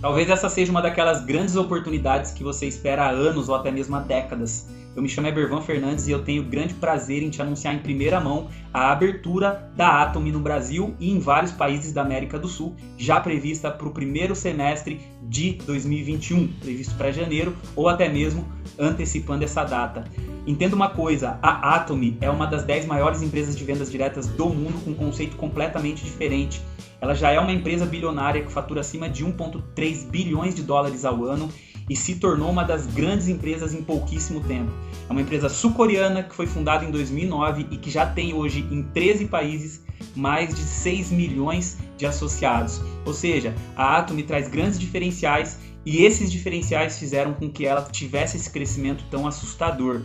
Talvez essa seja uma daquelas grandes oportunidades que você espera há anos ou até mesmo há décadas. Eu me chamo Ebervan Fernandes e eu tenho grande prazer em te anunciar em primeira mão a abertura da Atomy no Brasil e em vários países da América do Sul, já prevista para o primeiro semestre de 2021, previsto para janeiro ou até mesmo antecipando essa data. Entenda uma coisa, a Atomy é uma das 10 maiores empresas de vendas diretas do mundo com um conceito completamente diferente. Ela já é uma empresa bilionária que fatura acima de 1,3 bilhões de dólares ao ano e se tornou uma das grandes empresas em pouquíssimo tempo. É uma empresa sul-coreana que foi fundada em 2009 e que já tem hoje em 13 países mais de 6 milhões de associados. Ou seja, a Atomy traz grandes diferenciais e esses diferenciais fizeram com que ela tivesse esse crescimento tão assustador.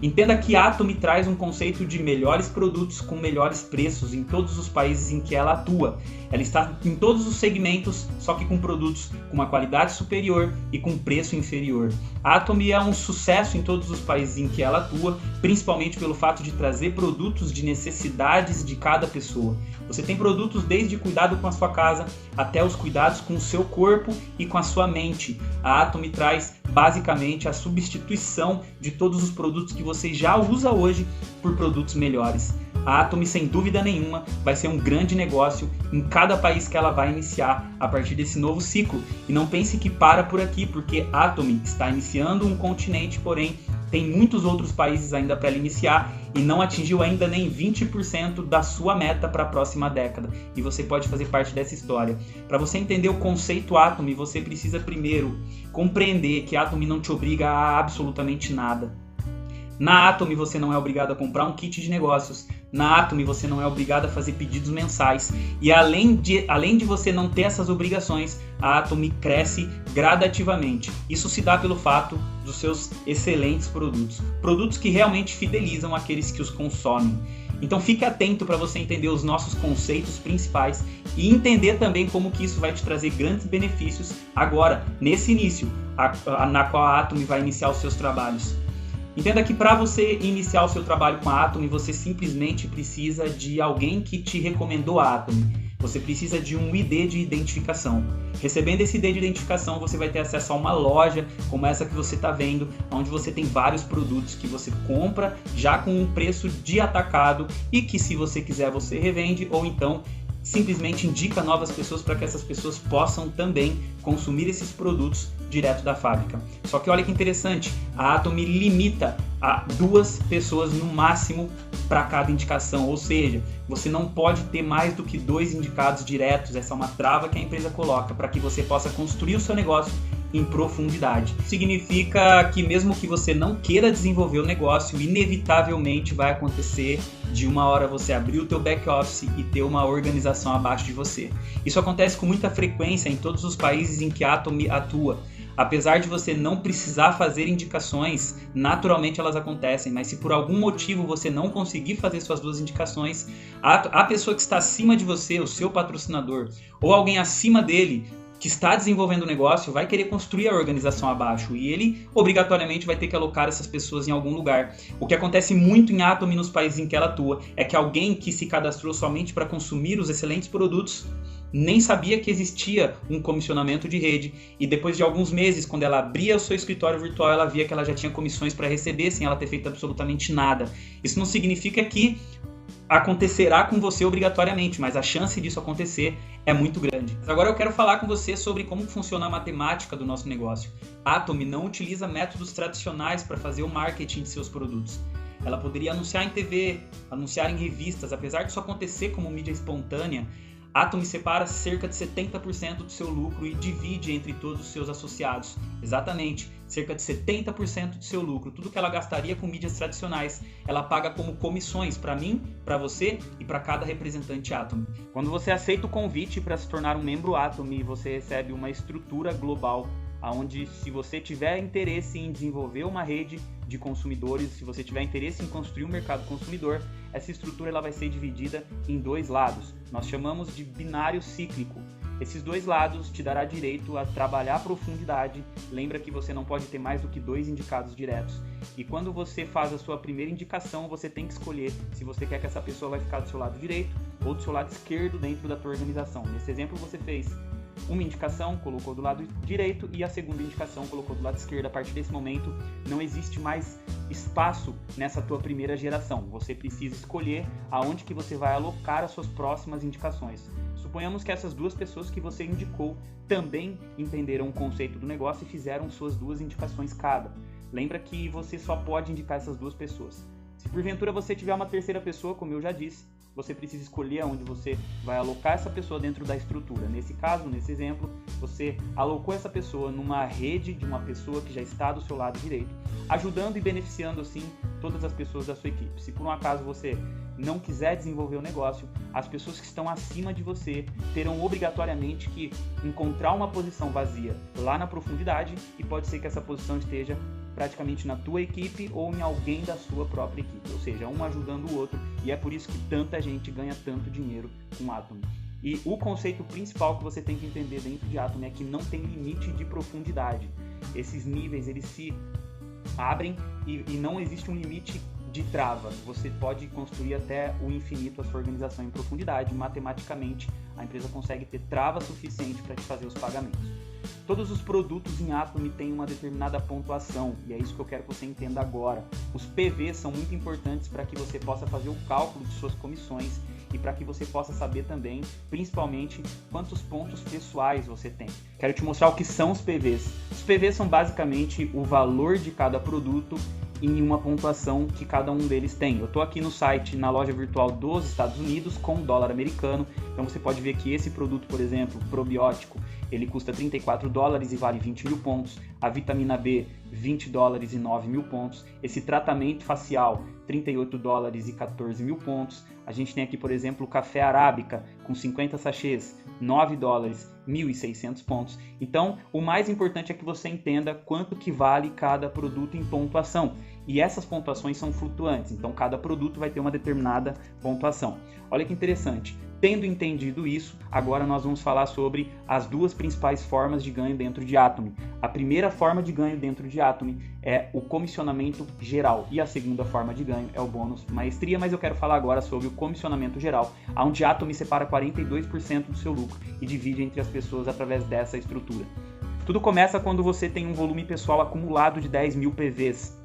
Entenda que a Atomy traz um conceito de melhores produtos com melhores preços em todos os países em que ela atua. Ela está em todos os segmentos, só que com produtos com uma qualidade superior e com preço inferior. A Atomy é um sucesso em todos os países em que ela atua, principalmente pelo fato de trazer produtos de necessidades de cada pessoa. Você tem produtos desde cuidado com a sua casa até os cuidados com o seu corpo e com a sua mente. A Atomy traz basicamente a substituição de todos os produtos que você já usa hoje por produtos melhores. A Atomy, sem dúvida nenhuma, vai ser um grande negócio em cada país que ela vai iniciar a partir desse novo ciclo. E não pense que para por aqui, porque a Atomy está iniciando um continente, porém tem muitos outros países ainda para ela iniciar e não atingiu ainda nem 20% da sua meta para a próxima década. E você pode fazer parte dessa história. Para você entender o conceito Atomy, você precisa primeiro compreender que a Atomy não te obriga a absolutamente nada. Na Atomy você não é obrigado a comprar um kit de negócios. Na Atomy você não é obrigado a fazer pedidos mensais. E além de você não ter essas obrigações, a Atomy cresce gradativamente. Isso se dá pelo fato dos seus excelentes produtos. Produtos que realmente fidelizam aqueles que os consomem. Então fique atento para você entender os nossos conceitos principais e entender também como que isso vai te trazer grandes benefícios agora, nesse início, na qual a Atomy vai iniciar os seus trabalhos. Entenda que para você iniciar o seu trabalho com a Atomy, você simplesmente precisa de alguém que te recomendou a Atomy. Você precisa de um ID de identificação. Recebendo esse ID de identificação, você vai ter acesso a uma loja como essa que você está vendo, onde você tem vários produtos que você compra já com um preço de atacado e que, se você quiser, você revende ou então simplesmente indica novas pessoas para que essas pessoas possam também consumir esses produtos direto da fábrica. Só que olha que interessante, a Atomy limita a 2 pessoas no máximo para cada indicação, ou seja, você não pode ter mais do que 2 indicados diretos. Essa é uma trava que a empresa coloca para que você possa construir o seu negócio em profundidade. Significa que mesmo que você não queira desenvolver o negócio, inevitavelmente vai acontecer de uma hora você abrir o teu back office e ter uma organização abaixo de você. Isso acontece com muita frequência em todos os países em que a Atomy atua. Apesar de você não precisar fazer indicações, naturalmente elas acontecem, mas se por algum motivo você não conseguir fazer suas 2 indicações, a pessoa que está acima de você, o seu patrocinador, ou alguém acima dele, que está desenvolvendo o negócio, vai querer construir a organização abaixo e ele obrigatoriamente vai ter que alocar essas pessoas em algum lugar. O que acontece muito em Atomy nos países em que ela atua é que alguém que se cadastrou somente para consumir os excelentes produtos nem sabia que existia um comissionamento de rede e depois de alguns meses, quando ela abria o seu escritório virtual, ela via que ela já tinha comissões para receber sem ela ter feito absolutamente nada. Isso não significa que acontecerá com você obrigatoriamente, mas a chance disso acontecer é muito grande. Agora eu quero falar com você sobre como funciona a matemática do nosso negócio. A Atomy não utiliza métodos tradicionais para fazer o marketing de seus produtos. Ela poderia anunciar em TV, anunciar em revistas, apesar disso acontecer como mídia espontânea. A Atomy separa cerca de 70% do seu lucro e divide entre todos os seus associados. Exatamente, cerca de 70% do seu lucro. Tudo que ela gastaria com mídias tradicionais, ela paga como comissões para mim, para você e para cada representante Atomy. Quando você aceita o convite para se tornar um membro Atomy, você recebe uma estrutura global, onde, se você tiver interesse em desenvolver uma rede de consumidores, se você tiver interesse em construir um mercado consumidor, essa estrutura ela vai ser dividida em 2 lados. Nós chamamos de binário cíclico. Esses 2 lados te dará direito a trabalhar a profundidade. Lembra que você não pode ter mais do que 2 indicados diretos. E quando você faz a sua primeira indicação, você tem que escolher se você quer que essa pessoa vai ficar do seu lado direito ou do seu lado esquerdo dentro da tua organização. Nesse exemplo você fez uma indicação, colocou do lado direito, e a segunda indicação colocou do lado esquerdo. A partir desse momento, não existe mais espaço nessa tua primeira geração. Você precisa escolher aonde que você vai alocar as suas próximas indicações. Suponhamos que essas duas pessoas que você indicou também entenderam o conceito do negócio e fizeram suas duas indicações cada. Lembra que você só pode indicar essas duas pessoas. Se porventura você tiver uma terceira pessoa, como eu já disse, você precisa escolher onde você vai alocar essa pessoa dentro da estrutura. Nesse caso, nesse exemplo, você alocou essa pessoa numa rede de uma pessoa que já está do seu lado direito, ajudando e beneficiando assim todas as pessoas da sua equipe. Se por um acaso você não quiser desenvolver o negócio, as pessoas que estão acima de você terão obrigatoriamente que encontrar uma posição vazia lá na profundidade, e pode ser que essa posição esteja praticamente na tua equipe ou em alguém da sua própria equipe, ou seja, um ajudando o outro, e é por isso que tanta gente ganha tanto dinheiro com Atomy. E o conceito principal que você tem que entender dentro de Atomy é que não tem limite de profundidade. Esses níveis, eles se abrem e não existe um limite de trava. Você pode construir até o infinito a sua organização em profundidade. Matematicamente, a empresa consegue ter trava suficiente para te fazer os pagamentos. Todos os produtos em Atomy têm uma determinada pontuação, e é isso que eu quero que você entenda agora. Os PVs são muito importantes para que você possa fazer o cálculo de suas comissões e para que você possa saber também, principalmente, quantos pontos pessoais você tem. Quero te mostrar o que são os PVs. Os PVs são basicamente o valor de cada produto em uma pontuação que cada um deles tem. Eu estou aqui no site, na loja virtual dos Estados Unidos, com dólar americano. Então você pode ver que esse produto, por exemplo, probiótico, ele custa $34 e vale 20 mil pontos. A vitamina B, $20 e 9 mil pontos. Esse tratamento facial, $38 e 14 mil pontos. A gente tem aqui, por exemplo, o café arábica, com 50 sachês, $9, 1.600 pontos. Então, o mais importante é que você entenda quanto que vale cada produto em pontuação. E essas pontuações são flutuantes, então cada produto vai ter uma determinada pontuação. Olha que interessante. Tendo entendido isso, agora nós vamos falar sobre as duas principais formas de ganho dentro de Atomy. A primeira forma de ganho dentro de Atomy é o comissionamento geral, e a segunda forma de ganho é o bônus maestria, mas eu quero falar agora sobre o comissionamento geral, onde Atomy separa 42% do seu lucro e divide entre as pessoas através dessa estrutura. Tudo começa quando você tem um volume pessoal acumulado de 10 mil PVs.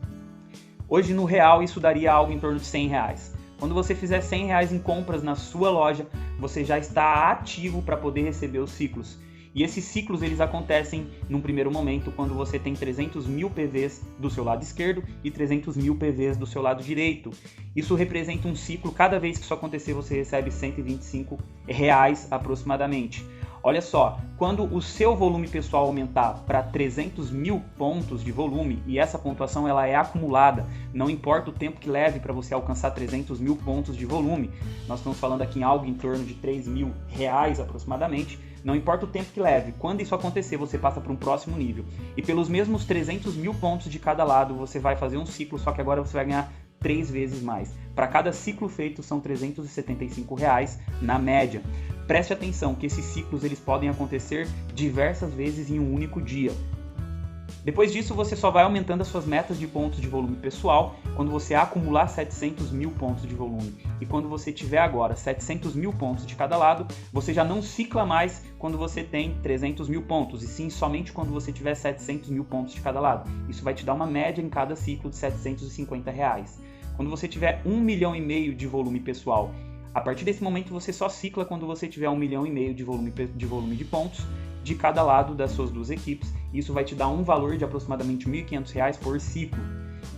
Hoje, no real, isso daria algo em torno de R$100. Quando você fizer R$100 em compras na sua loja, você já está ativo para poder receber os ciclos. E esses ciclos, eles acontecem num primeiro momento quando você tem 300 mil PVs do seu lado esquerdo e 300 mil PVs do seu lado direito. Isso representa um ciclo, cada vez que isso acontecer você recebe R$125 aproximadamente. Olha só, quando o seu volume pessoal aumentar para 300 mil pontos de volume, e essa pontuação ela é acumulada, não importa o tempo que leve para você alcançar 300 mil pontos de volume, nós estamos falando aqui em algo em torno de R$3.000 aproximadamente, não importa o tempo que leve, quando isso acontecer você passa para um próximo nível. E pelos mesmos 300 mil pontos de cada lado você vai fazer um ciclo, só que agora você vai ganhar 3 vezes mais. Para cada ciclo feito são R$375 na média. Preste atenção que esses ciclos eles podem acontecer diversas vezes em um único dia. Depois disso, você só vai aumentando as suas metas de pontos de volume pessoal quando você acumular 700 mil pontos de volume. E quando você tiver agora 700 mil pontos de cada lado, você já não cicla mais quando você tem 300 mil pontos, e sim somente quando você tiver 700 mil pontos de cada lado. Isso vai te dar uma média em cada ciclo de R$750. Quando você tiver 1,5 milhão de volume pessoal, a partir desse momento você só cicla quando você tiver 1,5 milhão de volume de pontos de cada lado das suas duas equipes. Isso vai te dar um valor de aproximadamente R$1.500 por ciclo.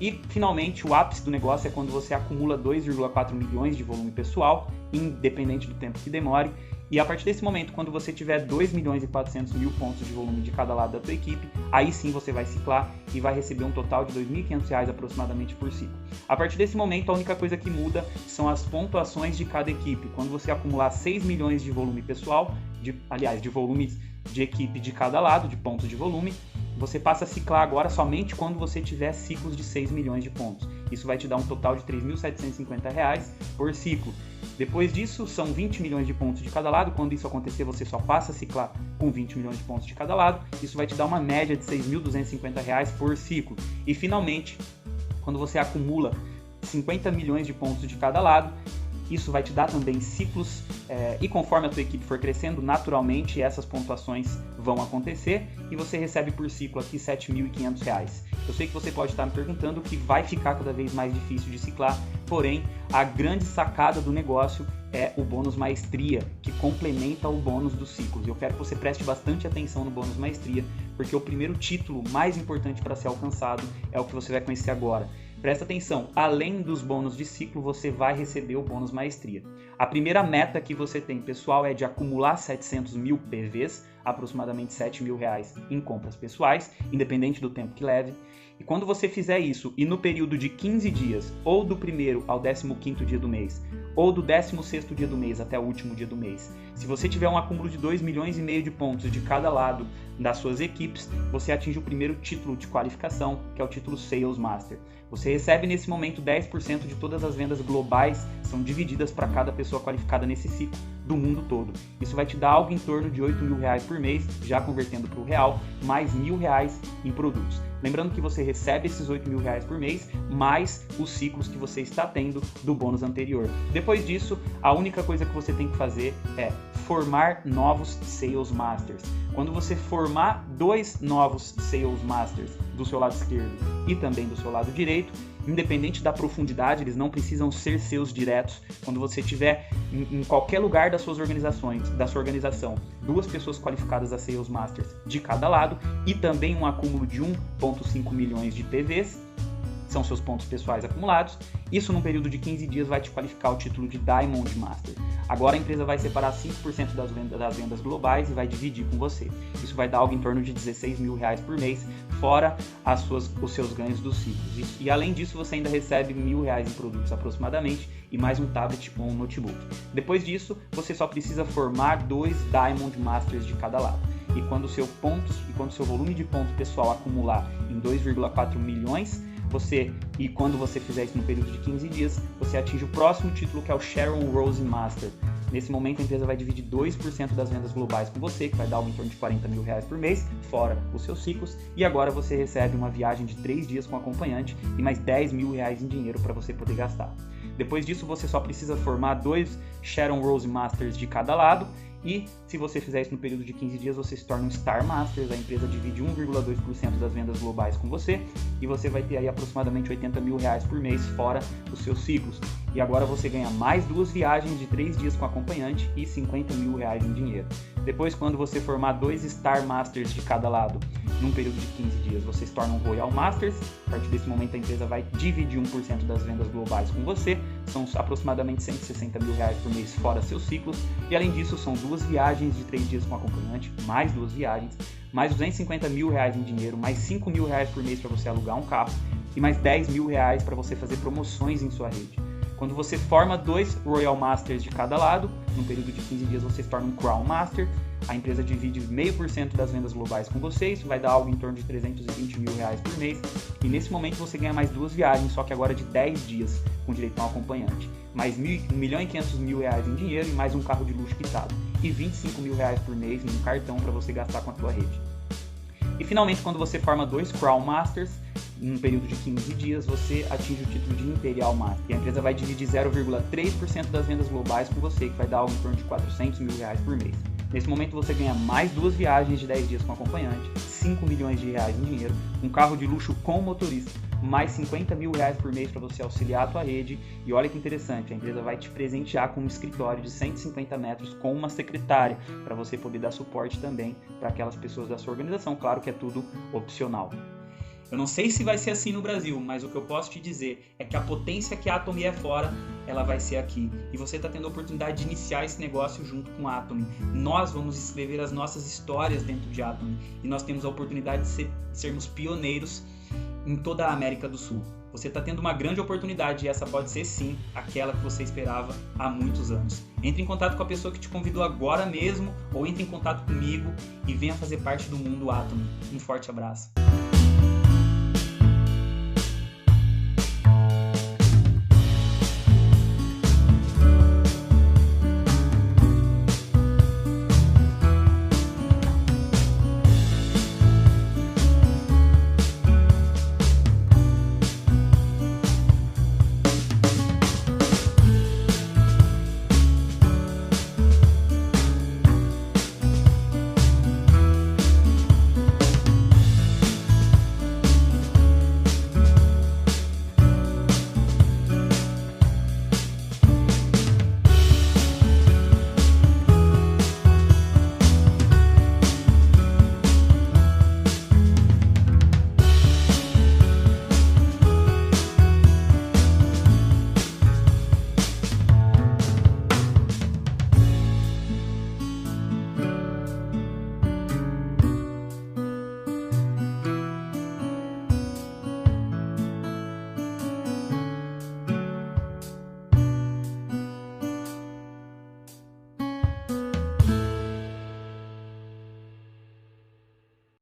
E, finalmente, o ápice do negócio é quando você acumula 2,4 milhões de volume pessoal, independente do tempo que demore. E a partir desse momento, quando você tiver 2.400.000 pontos de volume de cada lado da tua equipe, aí sim você vai ciclar e vai receber um total de R$2.500 aproximadamente por ciclo. A partir desse momento, a única coisa que muda são as pontuações de cada equipe. Quando você acumular 6 milhões de volume pessoal, de volumes de equipe de cada lado, de pontos de volume, você passa a ciclar agora somente quando você tiver ciclos de 6 milhões de pontos. Isso vai te dar um total de R$3.750 por ciclo. Depois disso, são 20 milhões de pontos de cada lado. Quando isso acontecer, você só passa a ciclar com 20 milhões de pontos de cada lado. Isso vai te dar uma média de R$6.250 por ciclo. E, finalmente, quando você acumula 50 milhões de pontos de cada lado, Isso vai te dar também ciclos e conforme a tua equipe for crescendo, naturalmente essas pontuações vão acontecer e você recebe por ciclo aqui R$ 7.500. Eu sei que você pode estar me perguntando que vai ficar cada vez mais difícil de ciclar, porém a grande sacada do negócio é o bônus maestria, que complementa o bônus dos ciclos. Eu quero que você preste bastante atenção no bônus maestria, porque o primeiro título mais importante para ser alcançado é o que você vai conhecer agora. Presta atenção, além dos bônus de ciclo, você vai receber o bônus maestria. A primeira meta que você tem, pessoal, é de acumular 700 mil PVs, aproximadamente R$ 7.000 em compras pessoais, independente do tempo que leve. E quando você fizer isso, e no período de 15 dias, ou do 1º ao 15º dia do mês, ou do 16º dia do mês até o último dia do mês, se você tiver um acúmulo de 2,5 milhões de pontos de cada lado das suas equipes, você atinge o primeiro título de qualificação, que é o título Sales Master. Você recebe nesse momento 10% de todas as vendas globais, são divididas para cada pessoa qualificada nesse ciclo do mundo todo. Isso vai te dar algo em torno de R$ 8.000 por mês, já convertendo para o real, mais R$ 1.000 em produtos. Lembrando que você recebe esses R$ 8.000 por mês, mais os ciclos que você está tendo do bônus anterior. Depois disso, a única coisa que você tem que fazer é formar novos Sales Masters. Quando você formar 2 novos Sales Masters do seu lado esquerdo e também do seu lado direito, independente da profundidade, eles não precisam ser seus diretos. Quando você tiver em qualquer lugar das suas organizações, da sua organização, 2 pessoas qualificadas a Sales Masters de cada lado e também um acúmulo de 1,5 milhões de PVs, são seus pontos pessoais acumulados, isso num período de 15 dias vai te qualificar o título de Diamond Master. Agora a empresa vai separar 5% das vendas globais e vai dividir com você. Isso vai dar algo em torno de R$ 16.000 por mês, fora os seus ganhos dos ciclos. E além disso, você ainda recebe R$ 1.000 em produtos aproximadamente e mais um tablet ou um notebook. Depois disso, você só precisa formar 2 Diamond Masters de cada lado. E quando o seu volume de pontos pessoal acumular em 2,4 milhões, quando você fizer isso no período de 15 dias, você atinge o próximo título, que é o Sharon Rose Master. Nesse momento, a empresa vai dividir 2% das vendas globais com você, que vai dar algo em torno de R$ 40.000 por mês, fora os seus ciclos. E agora você recebe uma viagem de 3 dias com acompanhante e mais R$ 10.000 em dinheiro para você poder gastar. Depois disso, você só precisa formar 2 Sharon Rose Masters de cada lado. E se você fizer isso no período de 15 dias, você se torna um Star Masters, a empresa divide 1,2% das vendas globais com você e você vai ter aí aproximadamente R$ 80.000 por mês fora os seus ciclos. E agora você ganha mais 2 viagens de 3 dias com acompanhante e R$ 50.000 em dinheiro. Depois, quando você formar 2 Star Masters de cada lado num período de 15 dias, você se torna um Royal Masters. A partir desse momento, a empresa vai dividir 1% das vendas globais com você. São aproximadamente R$ 160.000 por mês fora seus ciclos. E além disso, são 2 viagens de 3 dias com acompanhante, mais 2 viagens, mais R$ 250.000 em dinheiro, mais R$ 5.000 por mês para você alugar um carro e mais R$ 10.000 para você fazer promoções em sua rede. Quando você forma 2 Royal Masters de cada lado, num período de 15 dias você se torna um Crown Master, a empresa divide 0,5% das vendas globais com você, isso vai dar algo em torno de R$ 320.000 por mês, e nesse momento você ganha mais 2 viagens, só que agora de 10 dias, com direito a um acompanhante, mais R$ 1.500.000 em dinheiro e mais um carro de luxo quitado, e R$ 25.000 por mês num cartão para você gastar com a tua rede. E finalmente, quando você forma 2 Crown Masters, em um período de 15 dias, você atinge o título de Imperial Master. E a empresa vai dividir 0,3% das vendas globais com você, que vai dar algo em torno de R$ 400.000 por mês. Nesse momento você ganha mais 2 viagens de 10 dias com acompanhante, R$ 5 milhões em dinheiro, um carro de luxo com motorista, mais R$ 50.000 por mês para você auxiliar a tua rede. E olha que interessante, a empresa vai te presentear com um escritório de 150 metros com uma secretária, para você poder dar suporte também para aquelas pessoas da sua organização. Claro que é tudo opcional. Eu não sei se vai ser assim no Brasil, mas o que eu posso te dizer é que a potência que a Atomy é fora, ela vai ser aqui. E você está tendo a oportunidade de iniciar esse negócio junto com a Atomy. Nós vamos escrever as nossas histórias dentro de Atomy. E nós temos a oportunidade de sermos pioneiros em toda a América do Sul. Você está tendo uma grande oportunidade e essa pode ser sim aquela que você esperava há muitos anos. Entre em contato com a pessoa que te convidou agora mesmo ou entre em contato comigo e venha fazer parte do mundo Atomy. Um forte abraço.